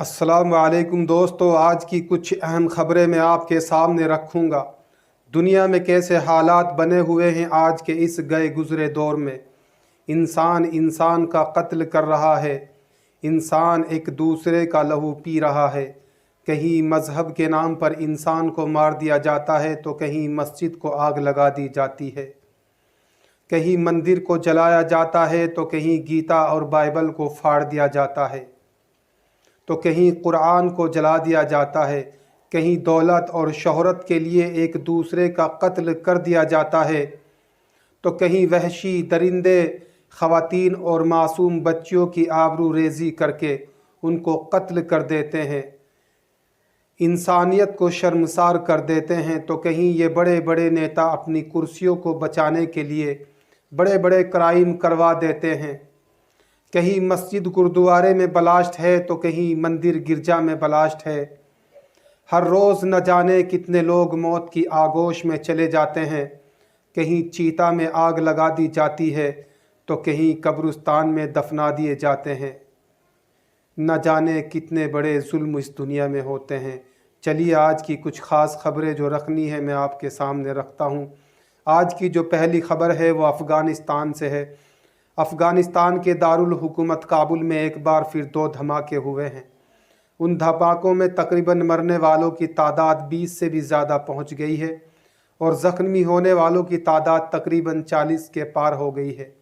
अस्सलाम वालेकुम दोस्तों, आज की कुछ अहम खबरें मैं आपके सामने रखूँगा। दुनिया में कैसे हालात बने हुए हैं आज के इस गए गुज़रे दौर में। इंसान इंसान का कत्ल कर रहा है, इंसान एक दूसरे का लहू पी रहा है। कहीं मज़हब के नाम पर इंसान को मार दिया जाता है तो कहीं मस्जिद को आग लगा दी जाती है, कहीं मंदिर को जलाया जाता है तो कहीं गीता और बाइबल को फाड़ दिया जाता है, तो कहीं कुरान को जला दिया जाता है, कहीं दौलत और शोहरत के लिए एक दूसरे का कत्ल कर दिया जाता है, तो कहीं वहशी दरिंदे ख़वातीन और मासूम बच्चियों की आबरू रेज़ी करके उनको कत्ल कर देते हैं, इंसानियत को शर्मसार कर देते हैं। तो कहीं ये बड़े बड़े नेता अपनी कुर्सियों को बचाने के लिए बड़े बड़े क्राइम करवा देते हैं। कहीं मस्जिद गुरुद्वारे में बलास्ट है तो कहीं मंदिर गिरजा में बलास्ट है। हर रोज़ न जाने कितने लोग मौत की आगोश में चले जाते हैं। कहीं चीता में आग लगा दी जाती है तो कहीं कब्रिस्तान में दफना दिए जाते हैं। न जाने कितने बड़े जुल्म इस दुनिया में होते हैं। चलिए आज की कुछ ख़ास ख़बरें जो रखनी है मैं आपके सामने रखता हूँ। आज की जो पहली ख़बर है वो अफ़गानिस्तान से है। अफ़गानिस्तान के दारुल हुकूमत काबुल में एक बार फिर 2 धमाके हुए हैं। उन धमाकों में तकरीबन मरने वालों की तादाद 20 से भी ज़्यादा पहुंच गई है और ज़ख्मी होने वालों की तादाद तकरीबन 40 के पार हो गई है।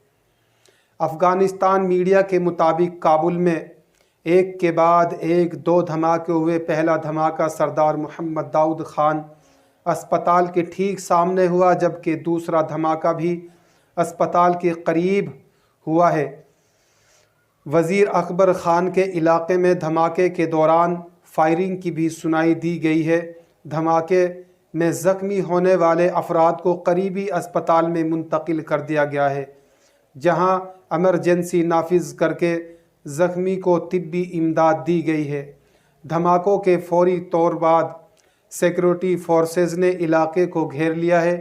अफ़गानिस्तान मीडिया के मुताबिक काबुल में एक के बाद एक 2 धमाके हुए। पहला धमाका सरदार मोहम्मद दाऊद खान अस्पताल के ठीक सामने हुआ, जबकि दूसरा धमाका भी अस्पताल के करीब हुआ है। वज़ीर अकबर ख़ान के इलाके में धमाके के दौरान फायरिंग की भी सुनाई दी गई है। धमाके में ज़ख्मी होने वाले अफराद को करीबी अस्पताल में मुंतकिल कर दिया गया है, जहां एमरजेंसी नाफिज करके ज़ख्मी को तिब्बी इमदाद दी गई है। धमाकों के फौरी तौर बाद सिक्योरिटी फोर्सेस ने इलाके को घेर लिया है।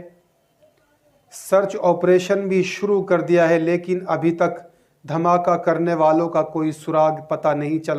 सर्च ऑपरेशन भी शुरू कर दिया है, लेकिन अभी तक धमाका करने वालों का कोई सुराग पता नहीं चला।